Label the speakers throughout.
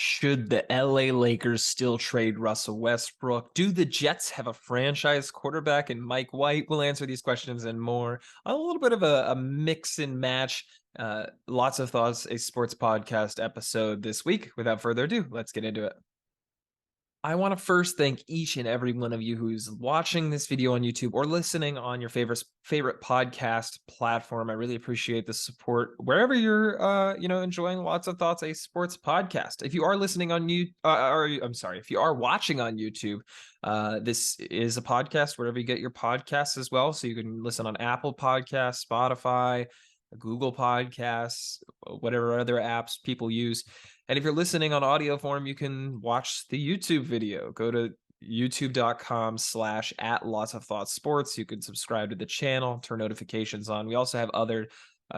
Speaker 1: Should the LA Lakers still trade Russell Westbrook? Do the Jets have a franchise quarterback in Mike White? We'll answer these questions and more. A little bit of a mix and match. Lots of thoughts, a sports podcast episode this week. Without further ado, let's get into it. I want to first thank each and every one of you who's watching this video on YouTube or listening on your favorite podcast platform. I really appreciate the support wherever you're enjoying Lots of Thoughts, a sports podcast. If you are listening on if you are watching on YouTube, this is a podcast wherever you get your podcasts as well. So you can listen on Apple Podcasts, Spotify, Google Podcasts, whatever other apps people use. And if you're listening on audio form, you can watch the YouTube video. Go to youtube.com/@lots-of-thoughts-sports. You can subscribe to the channel, turn notifications on. We also have other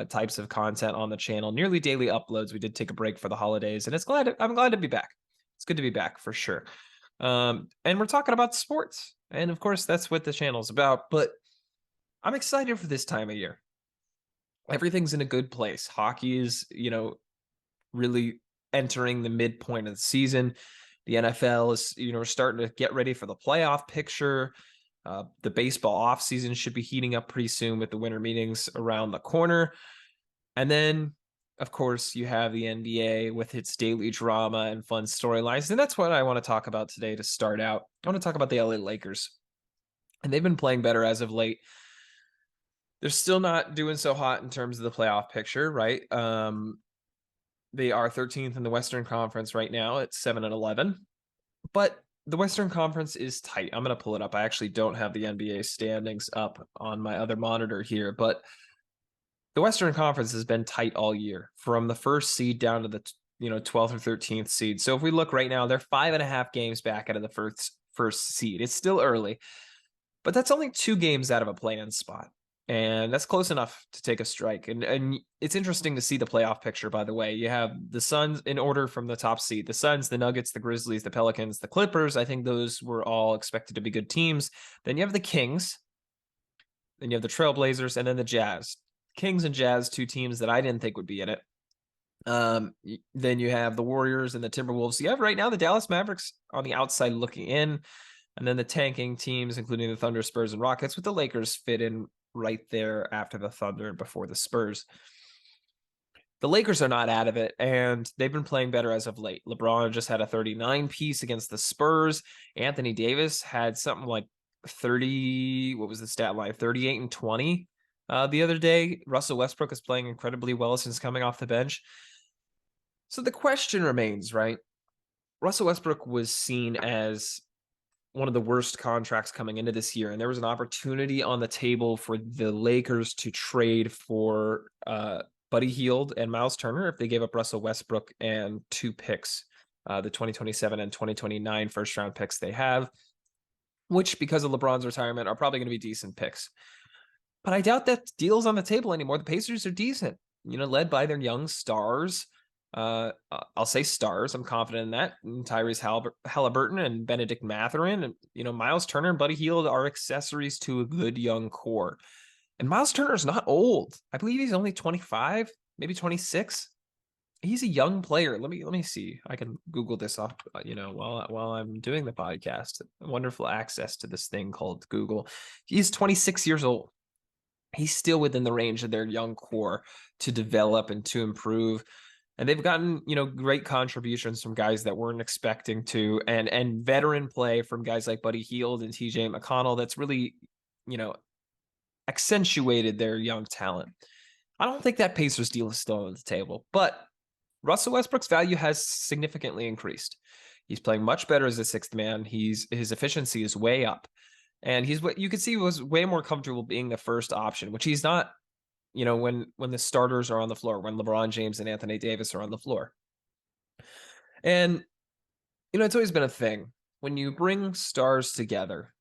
Speaker 1: types of content on the channel, nearly daily uploads. We did take a break for the holidays, and I'm glad to be back. It's good to be back for sure. And we're talking about sports. And of course, that's what the channel's about. But I'm excited for this time of year. Everything's in a good place. Hockey is, really entering the midpoint of the season. The NFL is, starting to get ready for the playoff picture. The baseball offseason should be heating up pretty soon with the winter meetings around the corner. And then, of course, you have the NBA with its daily drama and fun storylines. And that's what I want to talk about today to start out. I want to talk about the LA Lakers. And they've been playing better as of late. They're still not doing so hot in terms of the playoff picture, right? They are 13th in the Western Conference right now at 7-11. But the Western Conference is tight. I'm going to pull it up. I actually don't have the NBA standings up on my other monitor here, but the Western Conference has been tight all year, from the first seed down to the 12th or 13th seed. So if we look right now, they're 5.5 games back out of the first seed. It's still early, but that's only 2 games out of a play-in spot. And that's close enough to take a strike. And it's interesting to see the playoff picture, by the way. You have the Suns in order from the top seed. The Suns, the Nuggets, the Grizzlies, the Pelicans, the Clippers. I think those were all expected to be good teams. Then you have the Kings. Then you have the Trailblazers, and then the Jazz. Kings and Jazz, 2 teams that I didn't think would be in it. Then you have the Warriors and the Timberwolves. You have right now the Dallas Mavericks on the outside looking in. And then the tanking teams, including the Thunder, Spurs, and Rockets, with the Lakers fit in right there after the Thunder and before the Spurs. The Lakers are not out of it, and they've been playing better as of late. LeBron just had a 39 piece against the Spurs. Anthony Davis had something like 30, what was the stat line? 38 and 20 the other day. Russell Westbrook is playing incredibly well since coming off the bench. So the question remains, right? Russell Westbrook was seen as one of the worst contracts coming into this year, and there was an opportunity on the table for the Lakers to trade for Buddy Hield and Miles Turner if they gave up Russell Westbrook and 2 picks, the 2027 and 2029 first-round picks they have, which, because of LeBron's retirement, are probably going to be decent picks. But I doubt that deal's on the table anymore. The Pacers are decent, led by their young stars. I'll say stars. I'm confident in that. And Tyrese Halliburton and Benedict Mathurin and, Miles Turner and Buddy Hield are accessories to a good young core. And Miles Turner is not old. I believe he's only 25, maybe 26. He's a young player. Let me see. I can Google this up, while I'm doing the podcast. Wonderful access to this thing called Google. He's 26 years old. He's still within the range of their young core to develop and to improve. And they've gotten, great contributions from guys that weren't expecting to, and veteran play from guys like Buddy Hield and TJ McConnell that's really, accentuated their young talent. I don't think that Pacers deal is still on the table, but Russell Westbrook's value has significantly increased. He's playing much better as a 6th man. His efficiency is way up, and he's what you could see was way more comfortable being the first option, which he's not. When the starters are on the floor, when LeBron James and Anthony Davis are on the floor. And, it's always been a thing. When you bring stars together,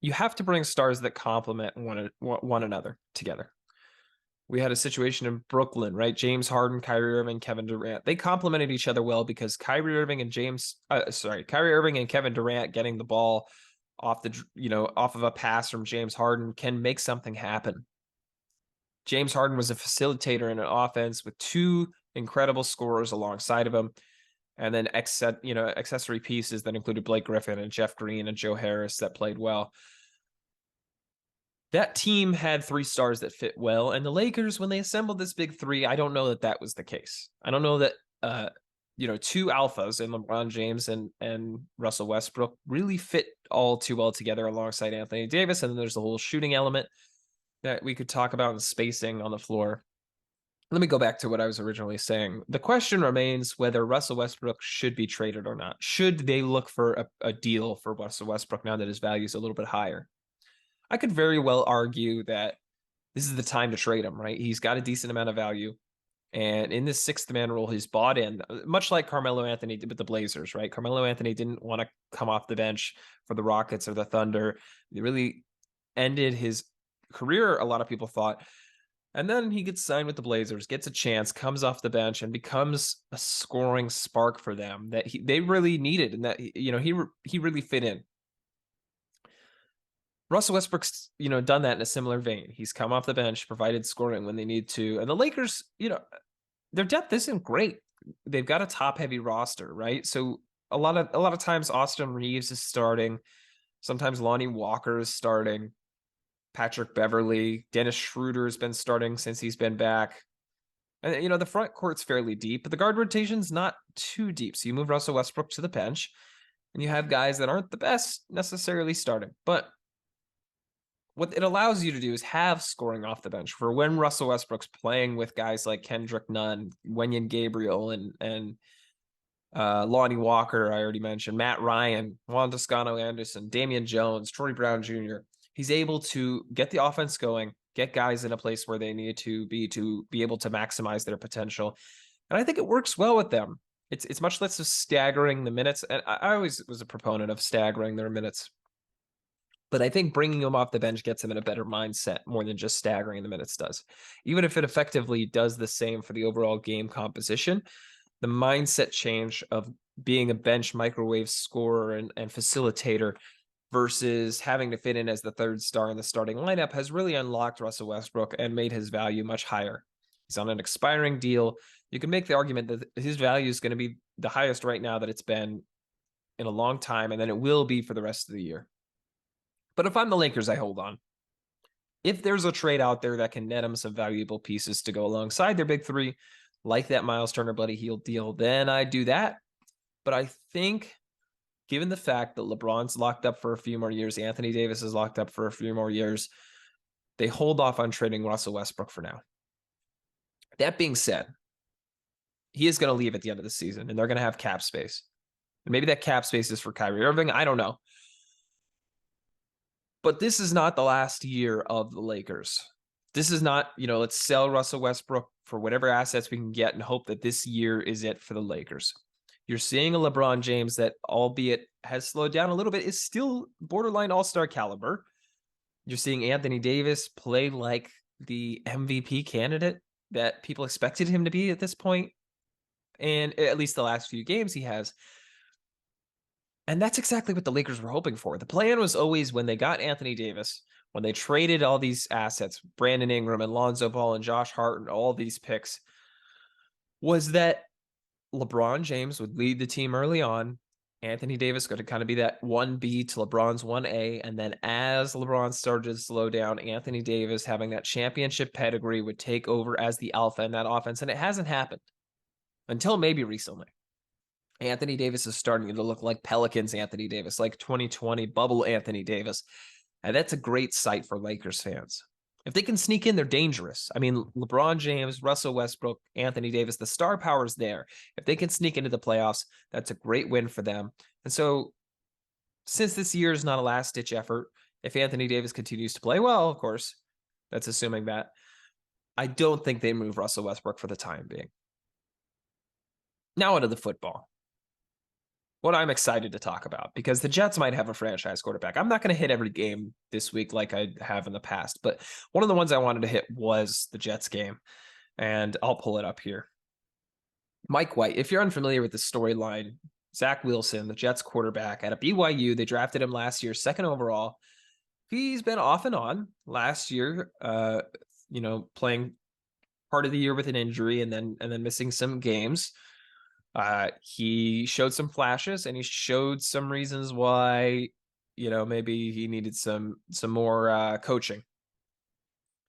Speaker 1: you have to bring stars that complement one another together. We had a situation in Brooklyn, right? James Harden, Kyrie Irving, Kevin Durant. They complemented each other well because Kyrie Irving and Kevin Durant getting the ball off of a pass from James Harden can make something happen. James Harden was a facilitator in an offense with 2 incredible scorers alongside of him. And then accessory pieces that included Blake Griffin and Jeff Green and Joe Harris that played well. That team had 3 stars that fit well. And the Lakers, when they assembled this big 3, I don't know that that was the case. I don't know that, 2 alphas in LeBron James and Russell Westbrook really fit all too well together alongside Anthony Davis. And then there's the whole shooting element that we could talk about and spacing on the floor. Let me go back to what I was originally saying. The question remains whether Russell Westbrook should be traded or not. Should they look for a deal for Russell Westbrook now that his value is a little bit higher? I could very well argue that this is the time to trade him, right? He's got a decent amount of value. And in this 6th man role, he's bought in, much like Carmelo Anthony did with the Blazers, right? Carmelo Anthony didn't want to come off the bench for the Rockets or the Thunder. He really ended his career, a lot of people thought. And then he gets signed with the Blazers, gets a chance, comes off the bench, and becomes a scoring spark for them that they really needed, and that he really fit in. Russell Westbrook's done that in a similar vein. He's come off the bench, provided scoring when they need to, and the Lakers, their depth isn't great. They've got a top-heavy roster, right? So a lot of times Austin Reeves is starting, sometimes Lonnie Walker is starting. Patrick Beverly, Dennis Schroeder has been starting since he's been back. And, the front court's fairly deep, but the guard rotation's not too deep. So you move Russell Westbrook to the bench, and you have guys that aren't the best necessarily starting. But what it allows you to do is have scoring off the bench for when Russell Westbrook's playing with guys like Kendrick Nunn, Wenyen Gabriel, and Lonnie Walker, I already mentioned, Matt Ryan, Juan Toscano Anderson, Damian Jones, Troy Brown Jr., he's able to get the offense going, get guys in a place where they need to be able to maximize their potential. And I think it works well with them. It's much less of staggering the minutes. And I always was a proponent of staggering their minutes. But I think bringing them off the bench gets them in a better mindset more than just staggering the minutes does. Even if it effectively does the same for the overall game composition, the mindset change of being a bench microwave scorer and facilitator versus having to fit in as the 3rd star in the starting lineup has really unlocked Russell Westbrook and made his value much higher. He's on an expiring deal. You can make the argument that his value is going to be the highest right now that it's been in a long time, and then it will be for the rest of the year. But if I'm the Lakers, I hold on. If there's a trade out there that can net them some valuable pieces to go alongside their big 3, like that Miles Turner Buddy Hield deal, then I do that. But I think, given the fact that LeBron's locked up for a few more years, Anthony Davis is locked up for a few more years, they hold off on trading Russell Westbrook for now. That being said, he is going to leave at the end of the season, and they're going to have cap space. And maybe that cap space is for Kyrie Irving. I don't know. But this is not the last year of the Lakers. This is not, let's sell Russell Westbrook for whatever assets we can get and hope that this year is it for the Lakers. You're seeing a LeBron James that, albeit has slowed down a little bit, is still borderline all-star caliber. You're seeing Anthony Davis play like the MVP candidate that people expected him to be at this point. And at least the last few games he has. And that's exactly what the Lakers were hoping for. The plan was always, when they got Anthony Davis, when they traded all these assets, Brandon Ingram and Lonzo Ball and Josh Hart and all these picks, was that LeBron James would lead the team early on. Anthony Davis going to kind of be that 1B to LeBron's 1A. And then as LeBron started to slow down, Anthony Davis, having that championship pedigree, would take over as the alpha in that offense. And it hasn't happened until maybe recently. Anthony Davis is starting to look like Pelicans Anthony Davis, like 2020 bubble Anthony Davis. And that's a great sight for Lakers fans. If they can sneak in, they're dangerous. I mean, LeBron James, Russell Westbrook, Anthony Davis, the star power is there. If they can sneak into the playoffs, that's a great win for them. And so, since this year is not a last-ditch effort, if Anthony Davis continues to play well, of course, that's assuming that, I don't think they move Russell Westbrook for the time being. Now onto the football. What I'm excited to talk about, because the Jets might have a franchise quarterback. I'm not going to hit every game this week like I have in the past, but one of the ones I wanted to hit was the Jets game, and I'll pull it up here. Mike White, if you're unfamiliar with the storyline, Zach Wilson, the Jets quarterback at a BYU, they drafted him last year, 2nd overall. He's been off and on last year, playing part of the year with an injury and then missing some games. He showed some flashes, and he showed some reasons why, maybe he needed some more coaching.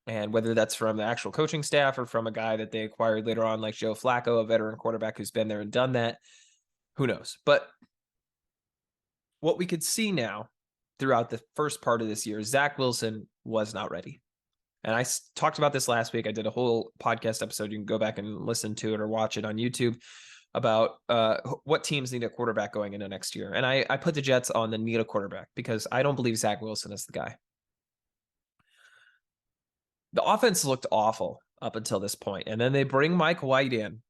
Speaker 1: And whether that's from the actual coaching staff or from a guy that they acquired later on, like Joe Flacco, a veteran quarterback who's been there and done that, who knows? But what we could see now throughout the first part of this year, Zach Wilson was not ready. And I talked about this last week. I did a whole podcast episode. You can go back and listen to it or watch it on YouTube about what teams need a quarterback going into next year. And I put the Jets on the need a quarterback because I don't believe Zach Wilson is the guy. The offense looked awful up until this point. And then they bring Mike White in.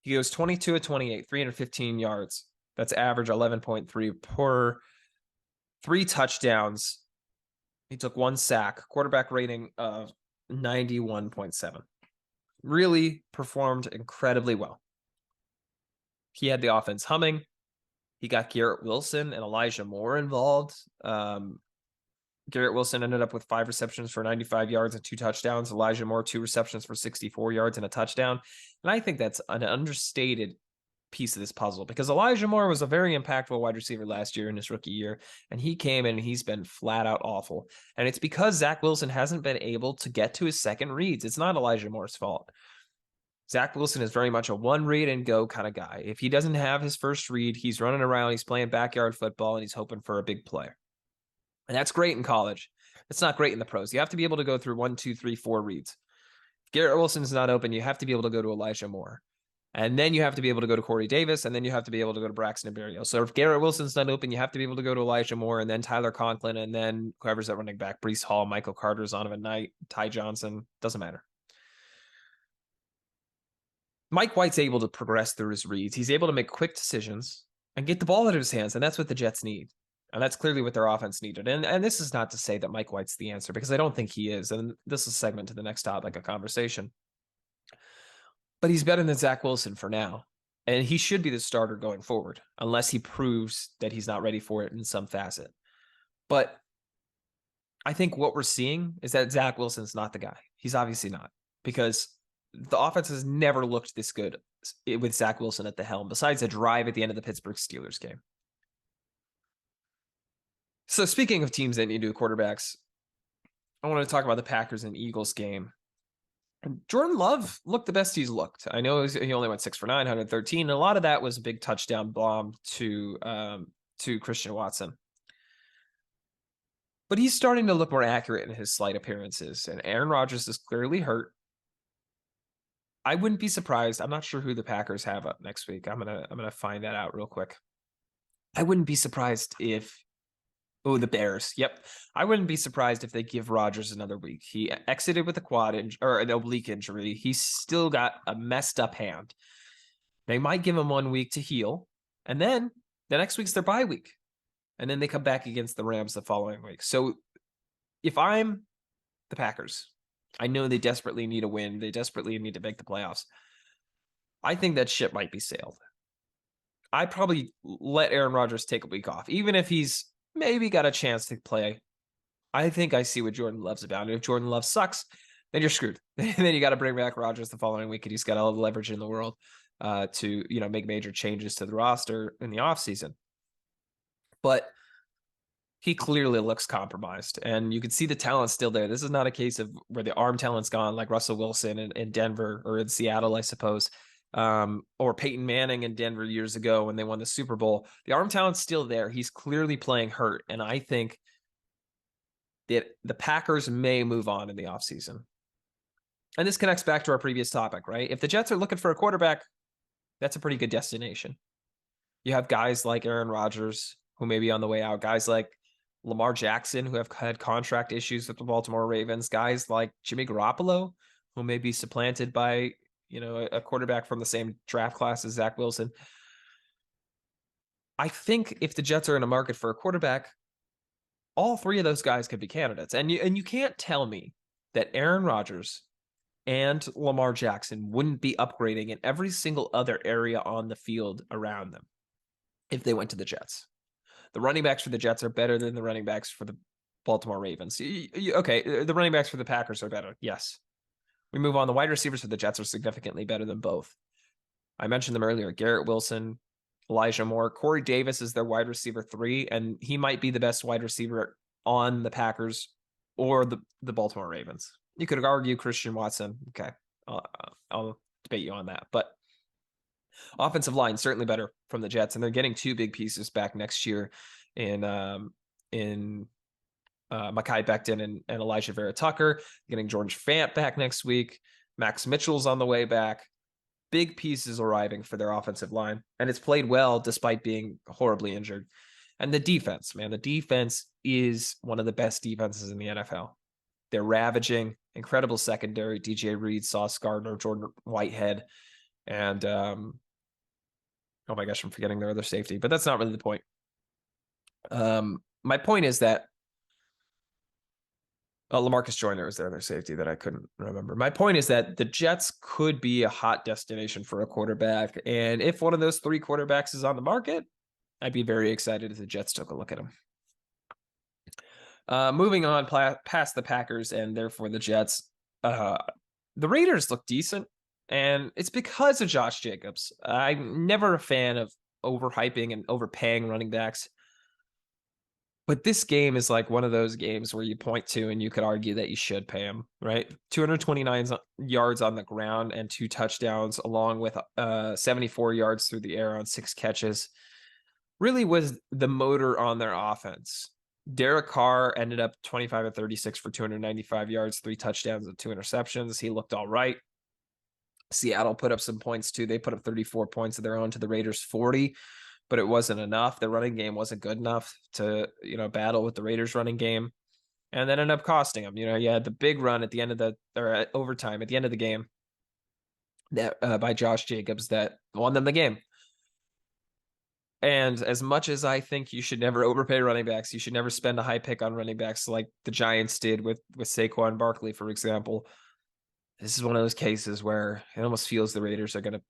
Speaker 1: He goes 22 of 28, 315 yards. That's average 11.3 per 3 touchdowns. He took 1 sack, quarterback rating of 91.7. Really performed incredibly well. He had the offense humming. He got Garrett Wilson and Elijah Moore involved. Garrett Wilson ended up with 5 receptions for 95 yards and 2 touchdowns. Elijah Moore, 2 receptions for 64 yards and a touchdown. And I think that's an understated piece of this puzzle because Elijah Moore was a very impactful wide receiver last year in his rookie year. And he came in and he's been flat out awful. And it's because Zach Wilson hasn't been able to get to his second reads. It's not Elijah Moore's fault. Zach Wilson is very much a one read and go kind of guy. If he doesn't have his first read, he's running around, he's playing backyard football, and he's hoping for a big play. And that's great in college. It's not great in the pros. You have to be able to go through 1, 2, 3, 4 reads. If Garrett Wilson's not open, you have to be able to go to Elijah Moore. And then you have to be able to go to Corey Davis, and then you have to be able to go to Braxton Berrios. So if Garrett Wilson's not open, you have to be able to go to Elijah Moore, and then Tyler Conklin, and then whoever's at running back, Breece Hall, Michael Carter, Zonovan Knight, Ty Johnson, doesn't matter. Mike White's able to progress through his reads. He's able to make quick decisions and get the ball out of his hands, and that's what the Jets need. And that's clearly what their offense needed. And this is not to say that Mike White's the answer, because I don't think he is. And this is a segment to the next topic of conversation. But he's better than Zach Wilson for now. And he should be the starter going forward, unless he proves that he's not ready for it in some facet. But I think what we're seeing is that Zach Wilson's not the guy. He's obviously not, because the offense has never looked this good with Zach Wilson at the helm, besides a drive at the end of the Pittsburgh Steelers game. So speaking of teams that need new quarterbacks, I want to talk about the Packers and Eagles game. And Jordan Love looked the best he's looked. I know he only went 6 for 9, 113. And a lot of that was a big touchdown bomb to Christian Watson. But he's starting to look more accurate in his slight appearances. And Aaron Rodgers is clearly hurt. I wouldn't be surprised. I'm not sure who the Packers have up next week. I'm gonna find that out real quick. I wouldn't be surprised if the Bears. Yep. I wouldn't be surprised if they give Rodgers another week. He exited with a quad or an oblique injury. He's still got a messed up hand. They might give him 1 week to heal. And then the next week's their bye week. And then they come back against the Rams the following week. So if I'm the Packers, I know they desperately need a win. They desperately need to make the playoffs. I think that ship might be sailed. I'd probably let Aaron Rodgers take a week off, even if he's maybe got a chance to play. I think I see what Jordan Love's about. And if Jordan Love sucks, then you're screwed. Then you got to bring back Rodgers the following week, and he's got all the leverage in the world to make major changes to the roster in the offseason. But he clearly looks compromised, and you can see the talent still there. This is not a case of where the arm talent's gone, like Russell Wilson in Denver or in Seattle, I suppose, or Peyton Manning in Denver years ago when they won the Super Bowl. The arm talent's still there. He's clearly playing hurt, and I think that the Packers may move on in the offseason. And this connects back to our previous topic, right? If the Jets are looking for a quarterback, that's a pretty good destination. You have guys like Aaron Rodgers, who may be on the way out, guys like Lamar Jackson, who have had contract issues with the Baltimore Ravens, guys like Jimmy Garoppolo, who may be supplanted by, a quarterback from the same draft class as Zach Wilson. I think if the Jets are in a market for a quarterback, all 3 of those guys could be candidates. And you can't tell me that Aaron Rodgers and Lamar Jackson wouldn't be upgrading in every single other area on the field around them if they went to the Jets. The running backs for the Jets are better than the running backs for the Baltimore Ravens. Okay, the running backs for the Packers are better. Yes. We move on. The wide receivers for the Jets are significantly better than both. I mentioned them earlier. Garrett Wilson, Elijah Moore, Corey Davis is their wide receiver 3, and he might be the best wide receiver on the Packers or the Baltimore Ravens. You could argue Christian Watson. Okay, I'll debate you on that. But offensive line certainly better from the Jets, and they're getting 2 big pieces back next year in Mekhi Becton and Elijah Vera Tucker. Getting George Fant back next week. Max Mitchell's on the way back. Big pieces arriving for their offensive line, and it's played well despite being horribly injured. And the defense, man, the defense is one of the best defenses in the NFL. They're ravaging, incredible secondary. DJ Reed, Sauce Gardner, Jordan Whitehead, and oh my gosh, I'm forgetting their other safety, but that's not really the point. My point is that LaMarcus Joyner is their safety that I couldn't remember. My point is that the Jets could be a hot destination for a quarterback. And if one of those 3 quarterbacks is on the market, I'd be very excited if the Jets took a look at him. Moving on past the Packers and therefore the Jets, the Raiders look decent. And it's because of Josh Jacobs. I'm never a fan of overhyping and overpaying running backs. But this game is like one of those games where you point to and you could argue that you should pay him, right? 229 yards on the ground and 2 touchdowns, along with 74 yards through the air on 6 catches. Really was the motor on their offense. Derek Carr ended up 25 of 36 for 295 yards, 3 touchdowns and 2 interceptions. He looked all right. Seattle put up some points too. They put up 34 points of their own to the Raiders 40. But it wasn't enough. The running game wasn't good enough to, battle with the Raiders running game. And that ended up costing them. You had the big run at the end of overtime at the end of the game that by Josh Jacobs that won them the game. And as much as I think you should never overpay running backs, you should never spend a high pick on running backs like the Giants did with Saquon Barkley, for example. This is one of those cases where it almost feels the Raiders are going to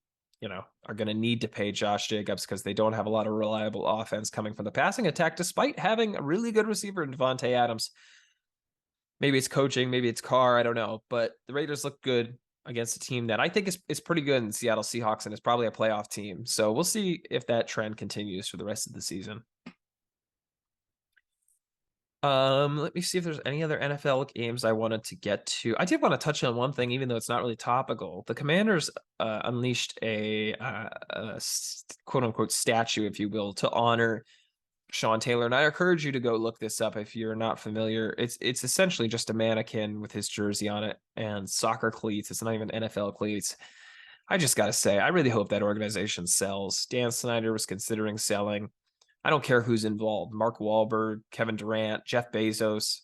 Speaker 1: need to pay Josh Jacobs because they don't have a lot of reliable offense coming from the passing attack, despite having a really good receiver in Devontae Adams. Maybe it's coaching, maybe it's Carr, I don't know. But the Raiders look good against a team that I think is pretty good in the Seattle Seahawks and is probably a playoff team. So we'll see if that trend continues for the rest of the season. Let me see if there's any other NFL games I wanted to get to. I did want to touch on one thing, even though it's not really topical. The Commanders unleashed a quote unquote statue, if you will, to honor Sean Taylor. And I encourage you to go look this up if you're not familiar. It's essentially just a mannequin with his jersey on it and soccer cleats. It's not even NFL cleats. I just got to say, I really hope that organization sells. Dan Snyder was considering selling. I don't care who's involved. Mark Wahlberg, Kevin Durant, Jeff Bezos.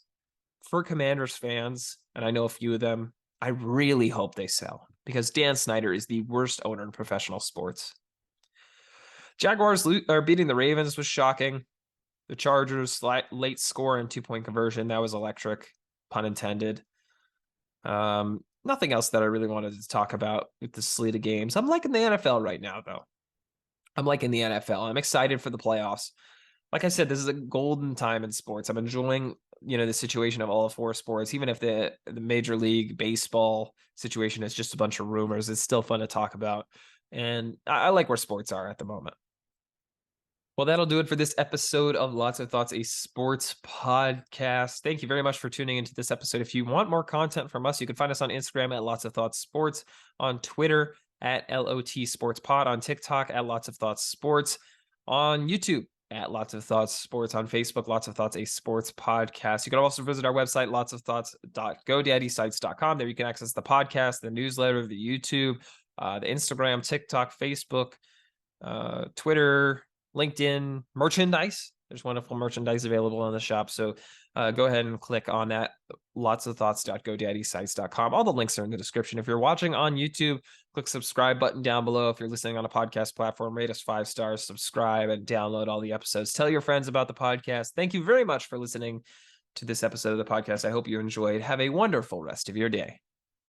Speaker 1: For Commanders fans, and I know a few of them, I really hope they sell because Dan Snyder is the worst owner in professional sports. Jaguars are beating the Ravens was shocking. The Chargers late score and 2-point conversion. That was electric, pun intended. Nothing else that I really wanted to talk about with the slate of games. I'm liking the NFL right now, though. I'm excited for the playoffs. Like I said, this is a golden time in sports. I'm enjoying, the situation of all 4 sports, even if the Major League Baseball situation is just a bunch of rumors. It's still fun to talk about. And I like where sports are at the moment. Well, that'll do it for this episode of Lots of Thoughts, a sports podcast. Thank you very much for tuning into this episode. If you want more content from us, you can find us on Instagram at Lots of Thoughts Sports, on Twitter at LOT Sports Pod, on TikTok at Lots of Thoughts Sports, on YouTube at Lots of Thoughts Sports, on Facebook, Lots of Thoughts, a sports podcast. You can also visit our website, lotsofthoughts.godaddysite.com. There you can access the podcast, the newsletter, the YouTube, the Instagram, TikTok, Facebook, Twitter, LinkedIn, merchandise. There's wonderful merchandise available on the shop. So go ahead and click on that, lotsofthoughts.godaddysite.com. All the links are in the description. If you're watching on YouTube, click subscribe button down below. If you're listening on a podcast platform, rate us 5 stars, subscribe, and download all the episodes. Tell your friends about the podcast. Thank you very much for listening to this episode of the podcast. I hope you enjoyed. Have a wonderful rest of your day.